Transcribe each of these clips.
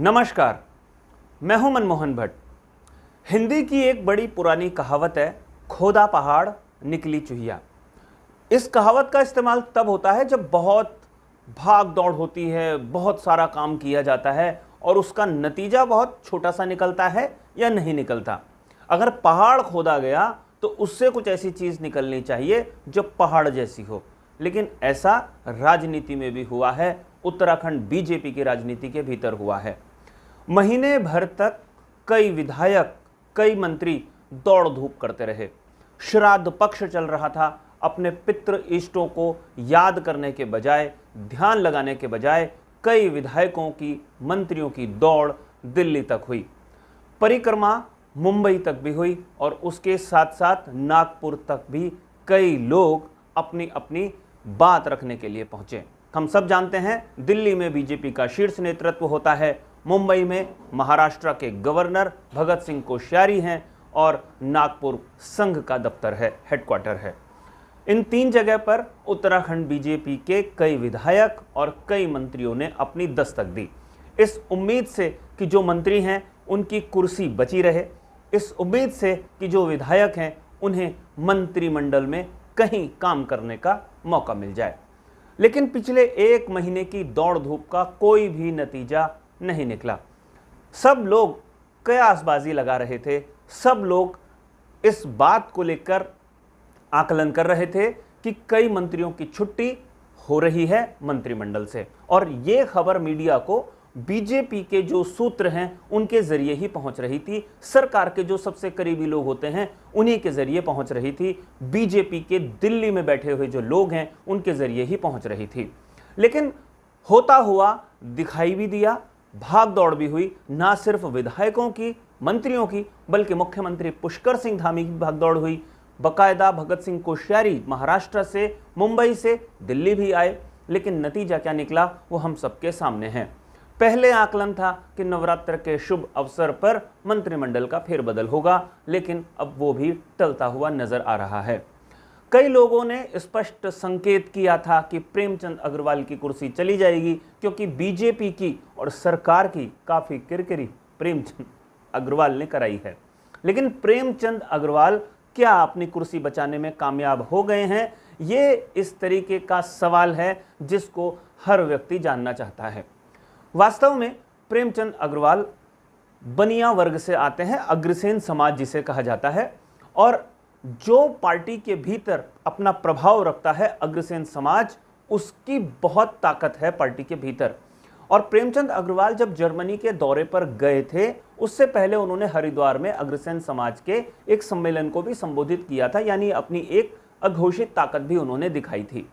नमस्कार, मैं हूं मनमोहन भट्ट। हिंदी की एक बड़ी पुरानी कहावत है, खोदा पहाड़ निकली चुहिया। इस कहावत का इस्तेमाल तब होता है जब बहुत भाग दौड़ होती है, बहुत सारा काम किया जाता है और उसका नतीजा बहुत छोटा सा निकलता है या नहीं निकलता। अगर पहाड़ खोदा गया तो उससे कुछ ऐसी चीज़ निकलनी चाहिए जो पहाड़ जैसी हो। लेकिन ऐसा राजनीति में भी हुआ है, उत्तराखंड बीजेपी की राजनीति के भीतर हुआ है। महीने भर तक कई विधायक, कई मंत्री दौड़ धूप करते रहे। श्राद्ध पक्ष चल रहा था, अपने पितृ इष्टों को याद करने के बजाय, ध्यान लगाने के बजाय कई विधायकों की, मंत्रियों की दौड़ दिल्ली तक हुई। परिक्रमा मुंबई तक भी हुई और उसके साथ साथ नागपुर तक भी कई लोग अपनी अपनी बात रखने के लिए पहुंचे। हम सब जानते हैं, दिल्ली में बीजेपी का शीर्ष नेतृत्व होता है, मुंबई में महाराष्ट्र के गवर्नर भगत सिंह कोश्यारी हैं और नागपुर संघ का दफ्तर है, हेडक्वार्टर है। इन तीन जगह पर उत्तराखंड बीजेपी के कई विधायक और कई मंत्रियों ने अपनी दस्तक दी, इस उम्मीद से कि जो मंत्री हैं उनकी कुर्सी बची रहे, इस उम्मीद से कि जो विधायक हैं उन्हें मंत्रिमंडल में कहीं काम करने का मौका मिल जाए। लेकिन पिछले एक महीने की दौड़ धूप का कोई भी नतीजा नहीं निकला। सब लोग कयासबाजी लगा रहे थे, सब लोग इस बात को लेकर आकलन कर रहे थे कि कई मंत्रियों की छुट्टी हो रही है मंत्रिमंडल से, और ये खबर मीडिया को बीजेपी के जो सूत्र हैं उनके जरिए ही पहुंच रही थी। सरकार के जो सबसे करीबी लोग होते हैं उन्हीं के जरिए पहुंच रही थी। बीजेपी के दिल्ली में बैठे हुए जो लोग हैं उनके जरिए ही पहुंच रही थी। लेकिन होता हुआ दिखाई भी दिया, भाग दौड़ भी हुई, ना सिर्फ विधायकों की, मंत्रियों की, बल्कि मुख्यमंत्री पुष्कर सिंह धामी की भाग दौड़ हुई। बकायदा भगत सिंह कोश्यारी महाराष्ट्र से, मुंबई से दिल्ली भी आए। लेकिन नतीजा क्या निकला वो हम सबके सामने है। पहले आकलन था कि नवरात्र के शुभ अवसर पर मंत्रिमंडल का फेरबदल होगा, लेकिन अब वो भी टलता हुआ नजर आ रहा है। कई लोगों ने स्पष्ट संकेत किया था कि प्रेमचंद अग्रवाल की कुर्सी चली जाएगी, क्योंकि बीजेपी की और सरकार की काफी किरकिरी प्रेमचंद अग्रवाल ने कराई है। लेकिन प्रेमचंद अग्रवाल क्या अपनी कुर्सी बचाने में कामयाब हो गए हैं? ये इस तरीके का सवाल है जिसको हर व्यक्ति जानना चाहता है। वास्तव में प्रेमचंद अग्रवाल बनिया वर्ग से आते हैं, अग्रसेन समाज जिसे कहा जाता है, और जो पार्टी के भीतर अपना प्रभाव रखता है अग्रसेन समाज, उसकी बहुत ताकत है पार्टी के भीतर। और प्रेमचंद अग्रवाल जब जर्मनी के दौरे पर गए थे, उससे पहले उन्होंने हरिद्वार में अग्रसेन समाज के एक सम्मेलन को भी संबोधित किया था, यानी अपनी एक अघोषित ताकत भी उन्होंने दिखाई थी।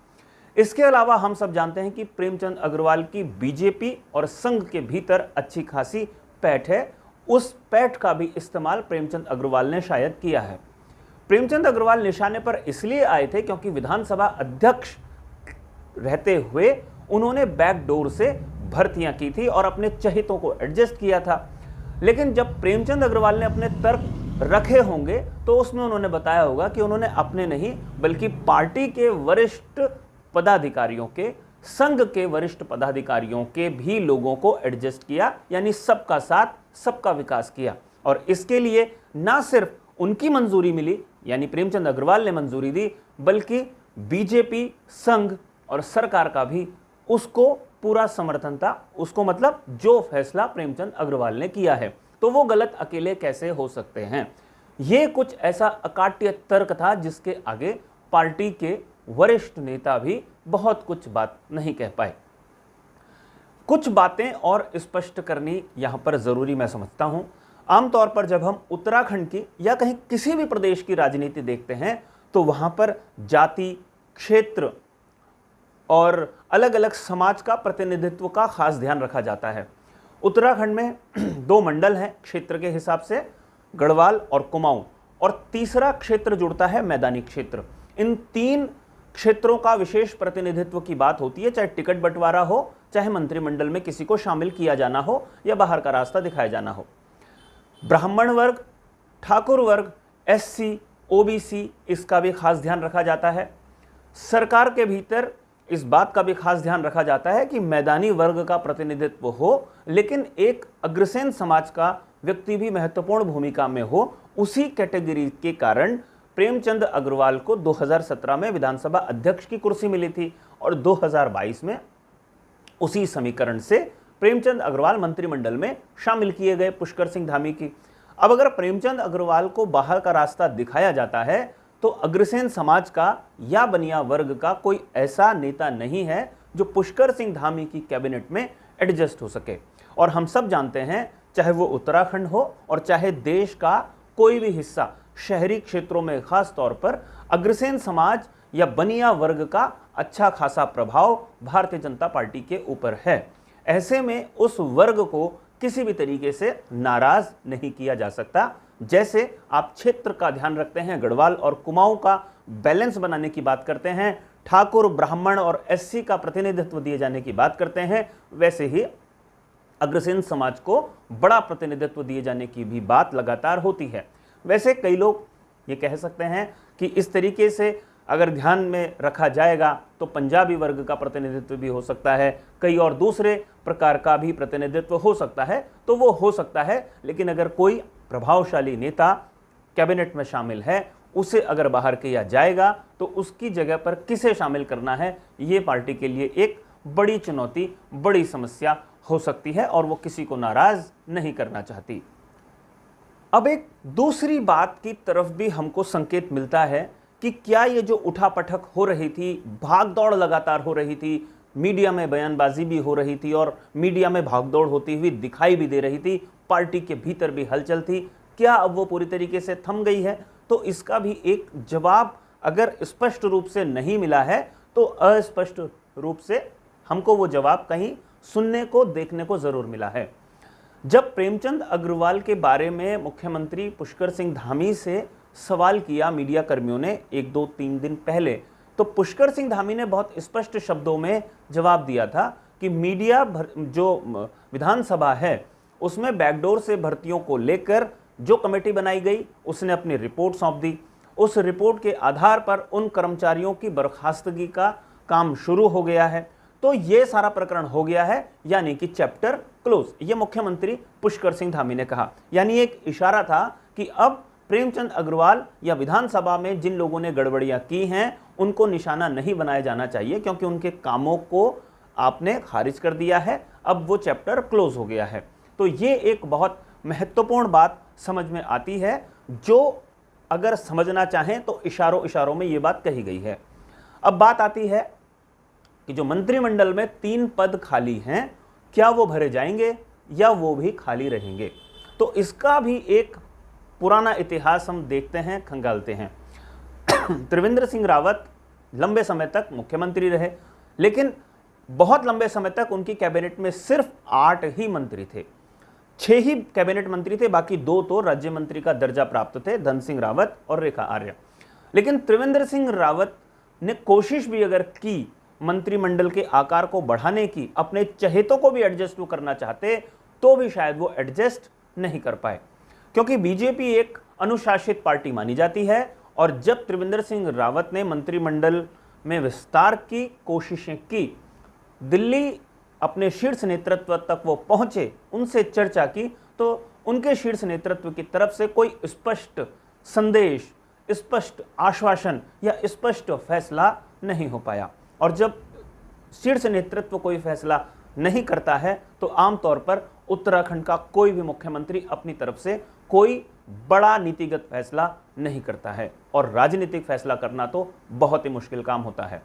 इसके अलावा हम सब जानते हैं कि प्रेमचंद अग्रवाल की बीजेपी और संघ के भीतर अच्छी खासी पैठ है। उस पैठ का भी इस्तेमाल प्रेमचंद अग्रवाल ने शायद किया है। प्रेमचंद अग्रवाल निशाने पर इसलिए आए थे क्योंकि विधानसभा अध्यक्ष रहते हुए उन्होंने बैकडोर से भर्तियां की थी और अपने चहितों को एडजस्ट किया था। लेकिन जब प्रेमचंद अग्रवाल ने अपने तर्क रखे होंगे तो उसमें उन्होंने बताया होगा कि उन्होंने अपने नहीं बल्कि पार्टी के वरिष्ठ पदाधिकारियों के, संघ के वरिष्ठ पदाधिकारियों के भी लोगों को एडजस्ट किया, यानी सबका साथ, सबका विकास किया। और इसके लिए ना सिर्फ उनकी मंजूरी मिली, यानी प्रेमचंद अग्रवाल ने मंजूरी दी, बल्कि बीजेपी, संघ और सरकार का भी उसको पूरा समर्थन था। उसको मतलब जो फैसला प्रेमचंद अग्रवाल ने किया है तो वो गलत अकेले कैसे हो सकते हैं। ये कुछ ऐसा अकाट्य तर्क था जिसके आगे पार्टी के वरिष्ठ नेता भी बहुत कुछ बात नहीं कह पाए। कुछ बातें और स्पष्ट करनी यहां पर जरूरी मैं समझता हूं। आमतौर पर जब हम उत्तराखंड की या कहीं किसी भी प्रदेश की राजनीति देखते हैं तो वहां पर जाति, क्षेत्र और अलग अलग समाज का प्रतिनिधित्व का खास ध्यान रखा जाता है। उत्तराखंड में दो मंडल हैं क्षेत्र के हिसाब से, गढ़वाल और कुमाऊं, और तीसरा क्षेत्र जुड़ता है मैदानी क्षेत्र। इन तीन क्षेत्रों का विशेष प्रतिनिधित्व की बात होती है, चाहे टिकट बंटवारा हो, चाहे मंत्रिमंडल में किसी को शामिल किया जाना हो या बाहर का रास्ता दिखाया जाना हो। ब्राह्मण वर्ग, ठाकुर वर्ग, एससी, ओबीसी, इसका भी खास ध्यान रखा जाता है। सरकार के भीतर इस बात का भी खास ध्यान रखा जाता है कि मैदानी वर्ग का प्रतिनिधित्व हो, लेकिन एक अग्रसेन समाज का व्यक्ति भी महत्वपूर्ण भूमिका में हो। उसी कैटेगरी के कारण प्रेमचंद अग्रवाल को 2017 में विधानसभा अध्यक्ष की कुर्सी मिली थी और 2022 में उसी समीकरण से प्रेमचंद अग्रवाल मंत्रिमंडल में शामिल किए गए पुष्कर सिंह धामी की। अब अगर प्रेमचंद अग्रवाल को बाहर का रास्ता दिखाया जाता है तो अग्रसेन समाज का या बनिया वर्ग का कोई ऐसा नेता नहीं है जो पुष्कर सिंह धामी की कैबिनेट में एडजस्ट हो सके। और हम सब जानते हैं, चाहे वो उत्तराखंड हो और चाहे देश का कोई भी हिस्सा, शहरी क्षेत्रों में खास तौर पर अग्रसेन समाज या बनिया वर्ग का अच्छा खासा प्रभाव भारतीय जनता पार्टी के ऊपर है। ऐसे में उस वर्ग को किसी भी तरीके से नाराज नहीं किया जा सकता। जैसे आप क्षेत्र का ध्यान रखते हैं, गढ़वाल और कुमाऊं का बैलेंस बनाने की बात करते हैं, ठाकुर, ब्राह्मण और एससी का प्रतिनिधित्व दिए जाने की बात करते हैं, वैसे ही अग्रसेन समाज को बड़ा प्रतिनिधित्व दिए जाने की भी बात लगातार होती है। वैसे कई लोग ये कह सकते हैं कि इस तरीके से अगर ध्यान में रखा जाएगा तो पंजाबी वर्ग का प्रतिनिधित्व भी हो सकता है, कई और दूसरे प्रकार का भी प्रतिनिधित्व हो सकता है, तो वो हो सकता है। लेकिन अगर कोई प्रभावशाली नेता कैबिनेट में शामिल है, उसे अगर बाहर किया जाएगा तो उसकी जगह पर किसे शामिल करना है, ये पार्टी के लिए एक बड़ी चुनौती, बड़ी समस्या हो सकती है और वो किसी को नाराज नहीं करना चाहती। अब एक दूसरी बात की तरफ भी हमको संकेत मिलता है कि क्या ये जो उठापटक हो रही थी, भागदौड़ लगातार हो रही थी, मीडिया में बयानबाजी भी हो रही थी और मीडिया में भागदौड़ होती हुई दिखाई भी दे रही थी, पार्टी के भीतर भी हलचल थी, क्या अब वो पूरी तरीके से थम गई है? तो इसका भी एक जवाब अगर स्पष्ट रूप से नहीं मिला है तो अस्पष्ट रूप से हमको वो जवाब कहीं सुनने को, देखने को जरूर मिला है। जब प्रेमचंद अग्रवाल के बारे में मुख्यमंत्री पुष्कर सिंह धामी से सवाल किया मीडिया कर्मियों ने 1-2-3 दिन पहले, तो पुष्कर सिंह धामी ने बहुत स्पष्ट शब्दों में जवाब दिया था कि मीडिया जो विधानसभा है उसमें बैकडोर से भर्तियों को लेकर जो कमेटी बनाई गई उसने अपनी रिपोर्ट सौंप दी। उस रिपोर्ट के आधार पर उन कर्मचारियों की बर्खास्तगी का काम शुरू हो गया है। तो ये सारा प्रकरण हो गया है, यानी कि चैप्टर क्लोज, ये मुख्यमंत्री पुष्कर सिंह धामी ने कहा। यानी एक इशारा था कि अब प्रेमचंद अग्रवाल या विधानसभा में जिन लोगों ने गड़बड़ियां की हैं उनको निशाना नहीं बनाया जाना चाहिए, क्योंकि उनके कामों को आपने खारिज कर दिया है, अब वो चैप्टर क्लोज हो गया है। तो ये एक बहुत महत्वपूर्ण बात समझ में आती है, जो अगर समझना चाहें तो इशारों इशारों में ये बात कही गई है। अब बात आती है कि जो मंत्रिमंडल में 3 पद खाली हैं, क्या वो भरे जाएंगे या वो भी खाली रहेंगे? तो इसका भी एक पुराना इतिहास हम देखते हैं, खंगालते हैं। त्रिवेंद्र सिंह रावत लंबे समय तक मुख्यमंत्री रहे, लेकिन बहुत लंबे समय तक उनकी कैबिनेट में सिर्फ 8 ही मंत्री थे, 6 ही कैबिनेट मंत्री थे, बाकी 2 तो राज्य मंत्री का दर्जा प्राप्त थे, धन सिंह रावत और रेखा आर्य। लेकिन त्रिवेंद्र सिंह रावत ने कोशिश भी अगर की मंत्रिमंडल के आकार को बढ़ाने की, अपने चहेतों को भी एडजस्ट करना चाहते तो भी शायद वो एडजस्ट नहीं कर पाए, क्योंकि बीजेपी एक अनुशासित पार्टी मानी जाती है। और जब त्रिवेंद्र सिंह रावत ने मंत्रिमंडल में विस्तार की कोशिशें की, दिल्ली अपने शीर्ष नेतृत्व तक वो पहुंचे, उनसे चर्चा की, तो उनके शीर्ष नेतृत्व की तरफ से कोई स्पष्ट संदेश, स्पष्ट आश्वासन या स्पष्ट फैसला नहीं हो पाया। और जब शीर्ष नेतृत्व कोई फैसला नहीं करता है तो आमतौर पर उत्तराखंड का कोई भी मुख्यमंत्री अपनी तरफ से कोई बड़ा नीतिगत फैसला नहीं करता है, और राजनीतिक फैसला करना तो बहुत ही मुश्किल काम होता है।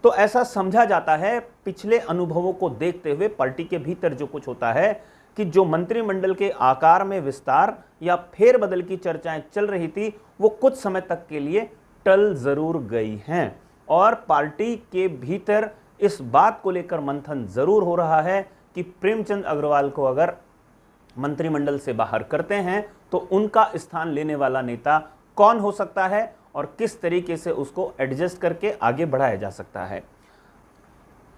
तो ऐसा समझा जाता है, पिछले अनुभवों को देखते हुए पार्टी के भीतर जो कुछ होता है, कि जो मंत्रिमंडल के आकार में विस्तार या फेरबदल की चर्चाएं चल रही थी, वो कुछ समय तक के लिए टल जरूर गई हैं, और पार्टी के भीतर इस बात को लेकर मंथन जरूर हो रहा है कि प्रेमचंद अग्रवाल को अगर मंत्रिमंडल से बाहर करते हैं तो उनका स्थान लेने वाला नेता कौन हो सकता है और किस तरीके से उसको एडजस्ट करके आगे बढ़ाया जा सकता है।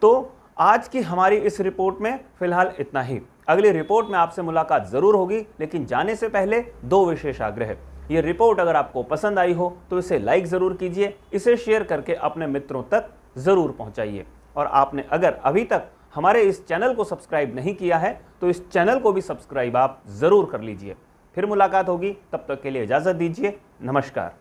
तो आज की हमारी इस रिपोर्ट में फिलहाल इतना ही। अगली रिपोर्ट में आपसे मुलाकात जरूर होगी, लेकिन जाने से पहले 2 विशेष आग्रह। ये रिपोर्ट अगर आपको पसंद आई हो तो इसे लाइक जरूर कीजिए, इसे शेयर करके अपने मित्रों तक जरूर पहुंचाइए। और आपने अगर अभी तक हमारे इस चैनल को सब्सक्राइब नहीं किया है तो इस चैनल को भी सब्सक्राइब आप ज़रूर कर लीजिए। फिर मुलाकात होगी, तब तक के लिए इजाज़त दीजिए। नमस्कार।